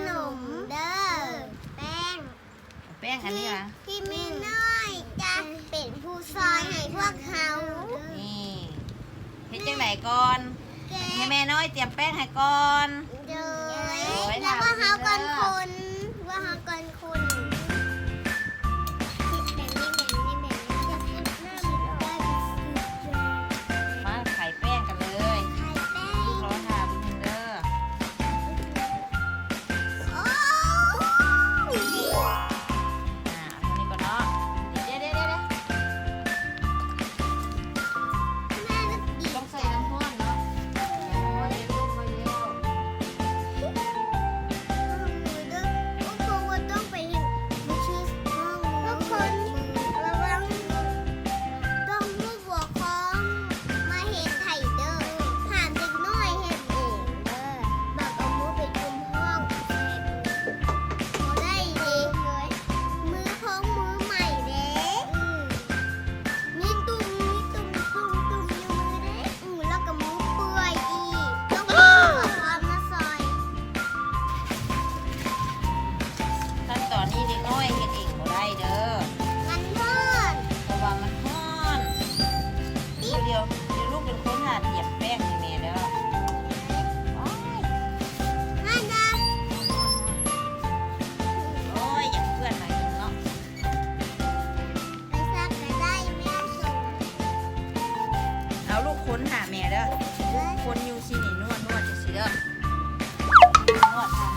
นมเด้อแป้งอันนี้ล่ะที่แม่น้อยจะเป็นผู้ซอยให้พวกเขานี่เฮ็ดจังไหนก่อนให้แม่น้อยเตรียมแป้งให้ก่อนเลยแล้วว่าเขาก่อนคนมาไข่แป้งกันเลยรอทาบินเด้ออันนี้ก่อนเนาะเดี๋ยวต้องใส่น้ำร้อนเนาะโอ้ยลงไปแล้วขั้นตอนนี้เด็กน้อยเฮ็ดเองบ่ได้เด้อเพราะว่ามันร้อนเดี๋ยวลูกเป็นคนหาเตรียมแป้งให้แม่เด้อโอ้ยอยากเพื่อนหน่อยนึงเนาะเอาลูกค้นหาแม่เด้อคนอยู่สินี่นวดจังซี่เด้อนวดค่ะ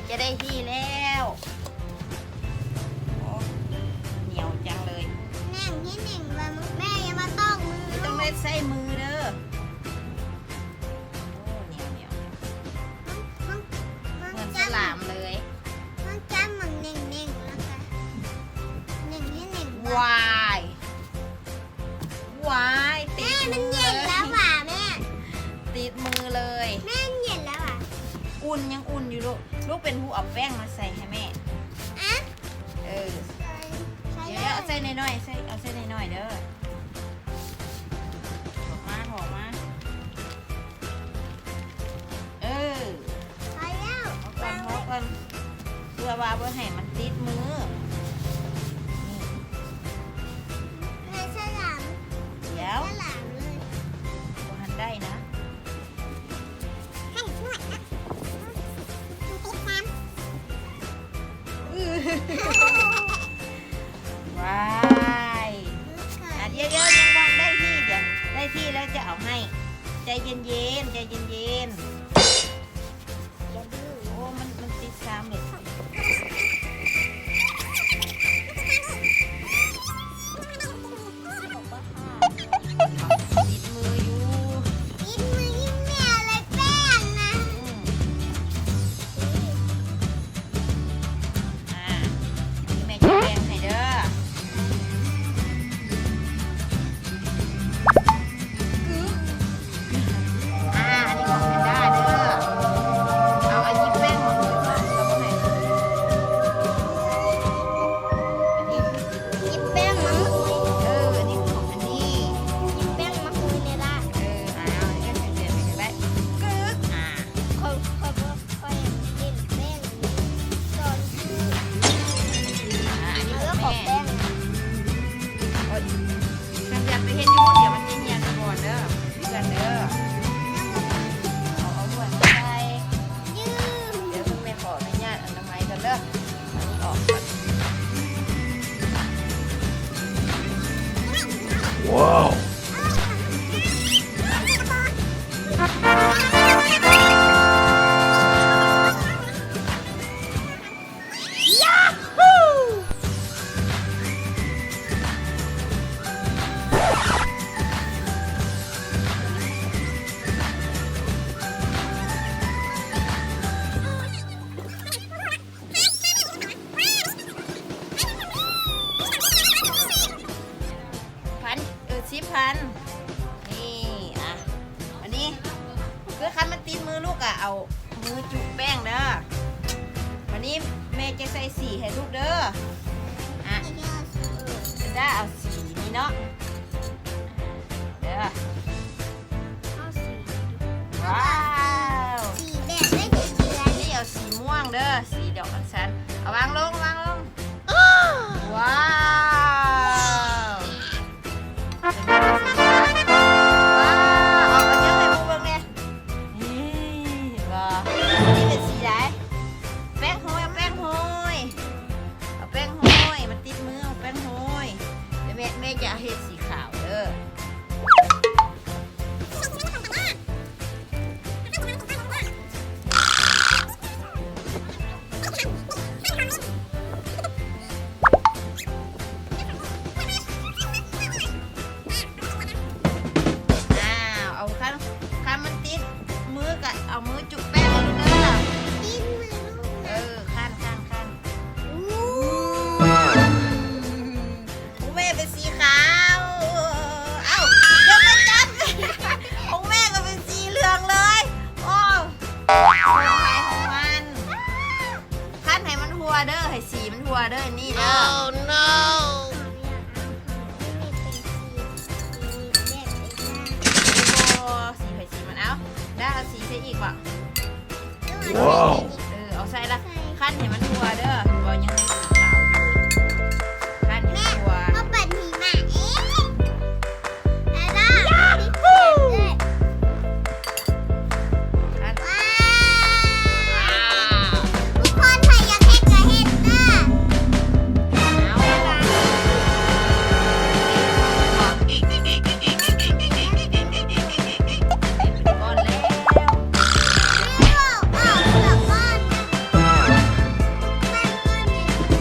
จะได้ที่แล้วโอ้เหนียวจังเลยแม่อย่ามาต้องมือ ต้องเล่นใส่มือเด้อโอ้เหนียวเหมือนสลามเลยมันจ้ำมันเน่งแล้วกันเน่งวายติดมือมันเย็นแล้วว่ะแม่ติดมือเลยแม่เย็นแล้วอ่ะอุ่นยังอุ่นอยู่ลูกเป็นผู้เอาแป้งมาใส่ให้แม่เดี๋ยวเอาใส่น้อยๆเอาใส่น้อยๆเด้อถอกมาพอแล้วเพื่อว่าเพื่อให้มันติดมือในฉลามเดี๋ยวเลยทันได้นะว้ายเดี๋ยวยังวันได้ที่เดี๋ยวได้ที่แล้วจะเอาให้ใจเย็นโอ้มันติดซ้ำเลยติดมืออยู่แม่เลยแป้งนะ แม่จะแบ่งให้เด้ออันนี้ของแพนด้า นนี่อ่ะวันนี้คือคันมันติดมือลูกอะเอามือจุกแป้งเด้อวันนี้แม่จะใส่สีให้ลูกเด้ออ่ะจะได้เอาสีนี้เนาะเด้อว้าว สีแบบไม่ถึงเดือน นี่เอาสีม่วงเด้อสีดอกอัญชันเอาวางลงว้าวว้าวเอาเยอะให้มูเบิ่งเนี่ยนี่ว้าวนี่เป็นสีไหนแป้งโหยเอาแป้งโหยเอาแป้งโหยมันติดมือเอาแป้งโหยเดี๋ยวแม่จะเฮ็ดสีขาวเด้อเอาคันมันติดมือกับเอามือจุกแป้งเลยเด้อ ดิ้นมือลูก คันของแม่เป็นสีขาวเอ้าเดี๋ยวมาจับของแม่ก็เป็นสีเหลืองเลยโอ้ของใครของมันคันให้มันหัวเด้อให้สีมันหัวเด้อนี่เด้อ no โอ้สีไผ่สีมันเอาได้เอาสีใส่อีกบ่ ว้าว เอาใส่ละขั้นให้มันทัวเด้อบอยังให้สีขาวอยู่ขั้นให้มันทัว ก็ปัดหิมะเอ๊ะแล้วก็พี่เขียนด้วย ขั้น ว้าวทุกคนใครอยากเห็ดก็เห็ดเด้อ เอาเป็นก้อนแล้ว ไม่บอกเปลือกก้อนมันก้อนเนี่ย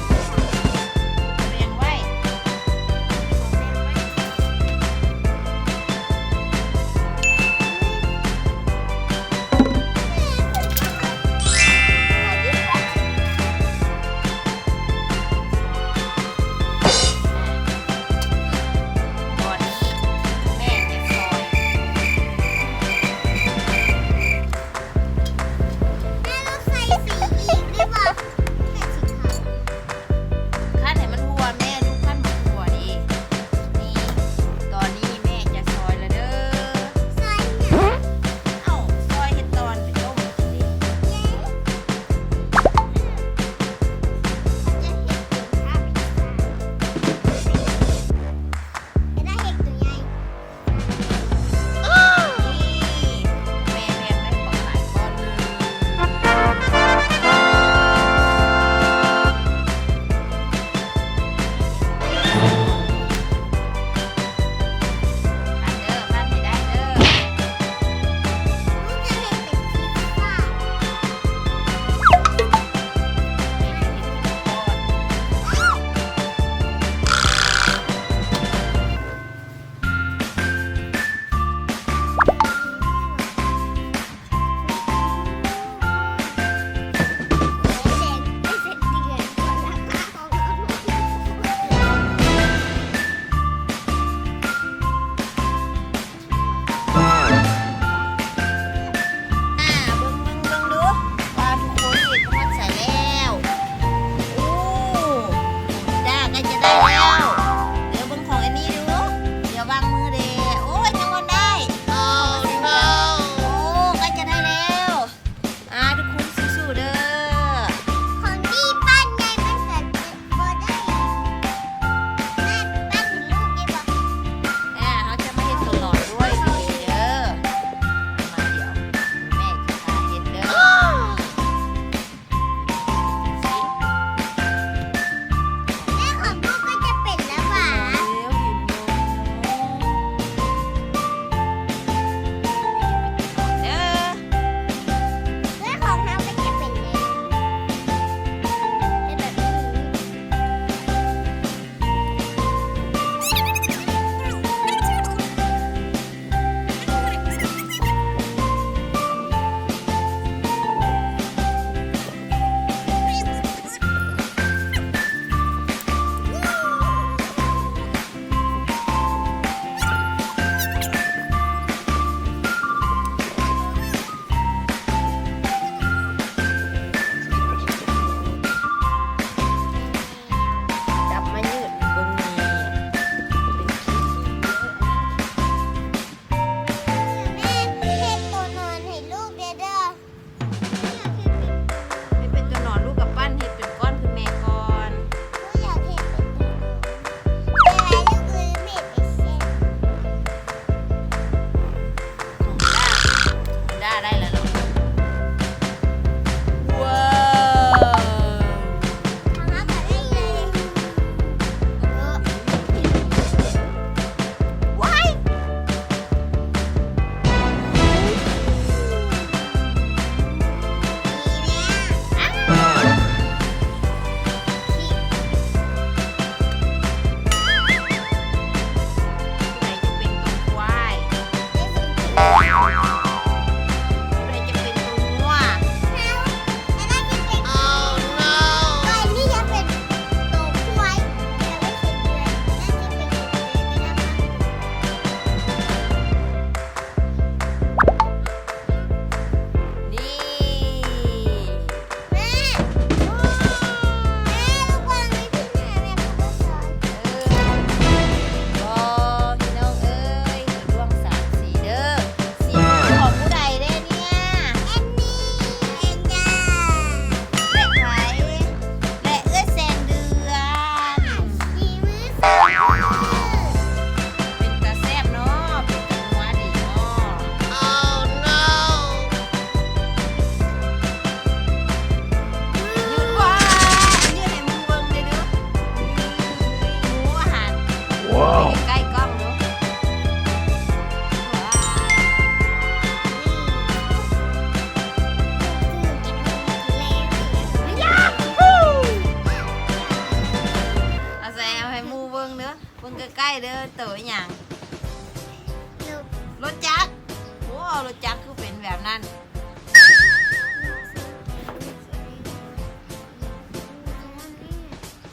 ำนั่น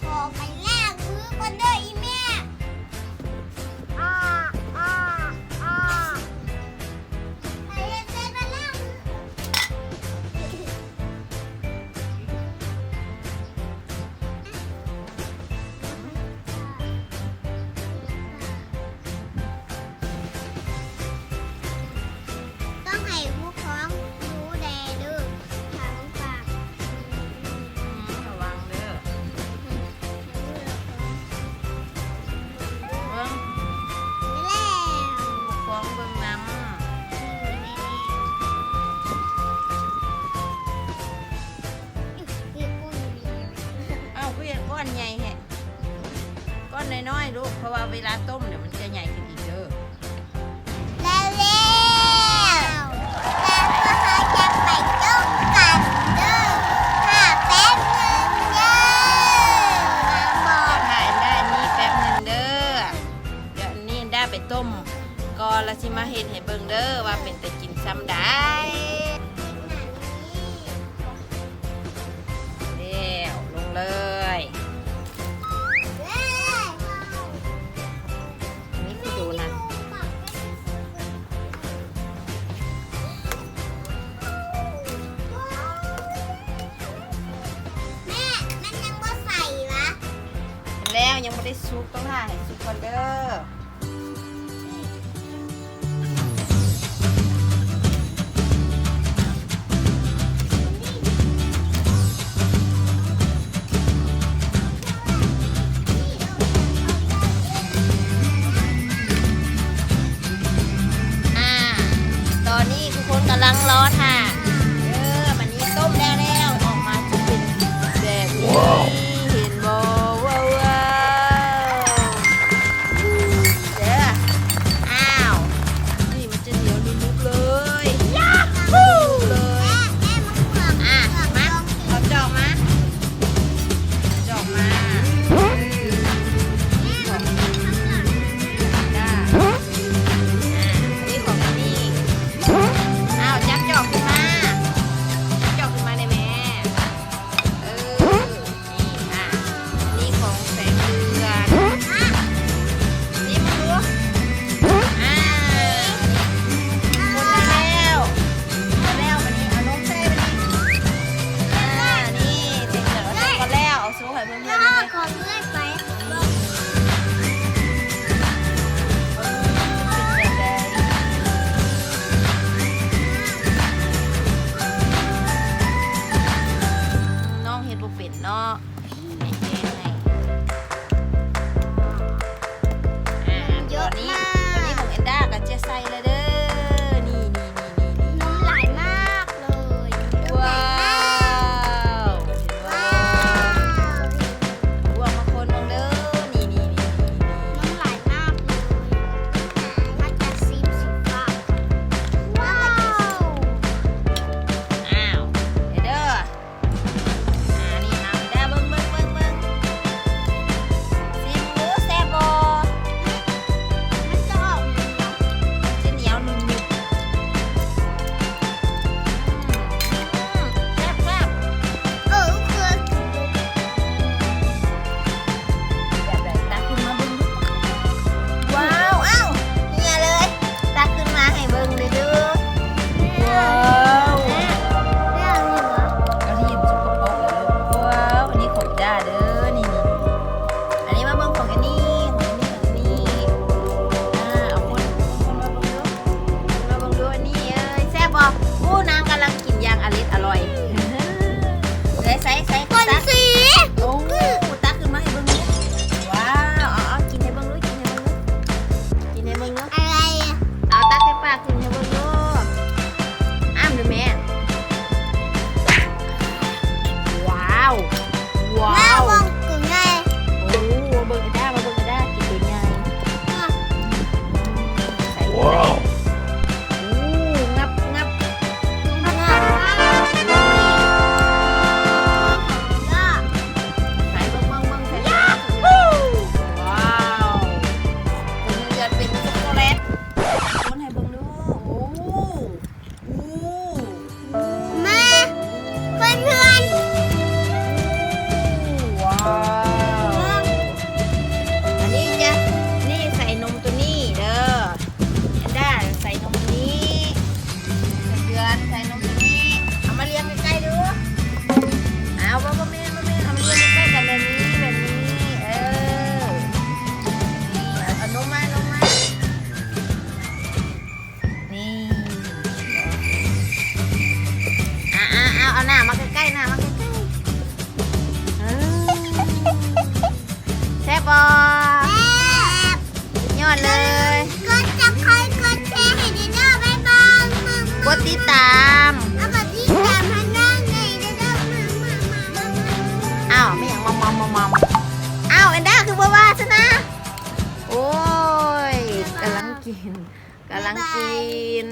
ขอไปแลกมือกันเด้ออีแม่อ้าอ้าอ้าไปเฮ็ดเสร็จมาแล้วต้องให้ผู้พ้องรู้แดดูถามฝาก ระวังเด้อเบิ่งปกครองเบิ่งน้ำเอ้าก็ยังก้อนใหญ่แฮะก้อนน้อยๆลูกเพราะว่าเวลาต้มเดี๋ยวมันจะใหญ่ขึ้นอีกเด้อ แล้วแล้วจะไปจุกกันเด้อค่ะแป๊บนึงเด้อมาบอ ก็ ก ถ่ายได้นี่แป๊บหนึงเด้อเดี๋ยวนี้ได้ไปต้มก่อนแล้วสิมาเฮ็ดให้เบิ่งเด้อว่าเป็นแต่กินซ้ำได้แล้วลงเลยนี่คือดูนะ แม่มันยังบ่ใส่วะ แล้วยังไม่ได้ซุปต้องถ่ายให้ซุปก่อนเด้ออ่าตอนนี้ทุกคนกำลังรอค่ะมันนี้ต้มแล้วออกมาจะเป็นแบบนี้เห็นบ่ว้าวว้าวเด้ออ้าวนี่มันจะเหนียวนุ่มๆเลยยาฮูเลย แม่มันเปลือก อ่ะมาเอาจอกมาจอกมาของด้าอันนี้ของนี่อ้าวจับจอกขึ้นมาจับจอกขึ้นมาได้แม่นี่อ่ะอันนี้ของแสงเดือนนี่มาดูอ่าคนแล้ววันนี้เอาลงใส่วันนี้ นี่เสร็จแล้วก็แล้วเอาซุปให้เพื่อนๆ แล้ เล วย ขอเลื่อยไปบอก เป็นแบบใดน้องเฮ็ดบ่เป็นเนาะให้แจ้งให้ตอนนี้ของเอ็นด้าก็จะใส่แล้วเด้อนี่ นมไหลมากเลย ว้าวว้าวรวมมาคนมองเด้อนี่ นมไหลมากเลยน่าจะซีมสีฟ้าว้าว อ้าวเด้อนี่เอาเด้อเบิ่งซิมดูแซ่บบ่ มันจะออกเหนียว จะเหนียวนุ่มๆแซ่บ คือ แบบไหนตักขึ้นมาเบิ่งดูว้าวอ้าวเนี่ยเลยตักขึ้นมาให้เบิ่งเลยเด้อว้าว แม่เอาเหนียว กระเทียมสกปรกเลยลูกว้าวอันนี้ของด้าเด้อนี่อันนี้มาเบิ่งของอันนี้เอาคนมาเบิ่งดูอันนี้เอ้ยแซ่บบ่อู้น้ำกำลังกินอย่างอร่อยใส่ คน ตัก สี โอ้ตักขึ้นมาให้เบิ่งดูว้าวเอากินให้เบิ่งดูกินให้เบิ่งดู อะไรอ่ะ เอาตักใส่ปากกินให้เบิ่งดูอ้ามดูแม่ว้าว แม่วงกึ่งไง โอ้เบิ่งไอ้ด้ามาเบิ่งไอ้ด้ากินตัวใหญ่ใส่ว้าวงับ ใส่เบิ่งใส่ว้าวมันจะเป็นช็อกโกแลตคนให้เบิ่งดู ติดตาม เอามาที่ตามพันหน้าในระดับมา อ้าวไม่อย่างมอมอ้าวแอนด้าคือบัวว่าซะนะ โอ้ยกำลังกิน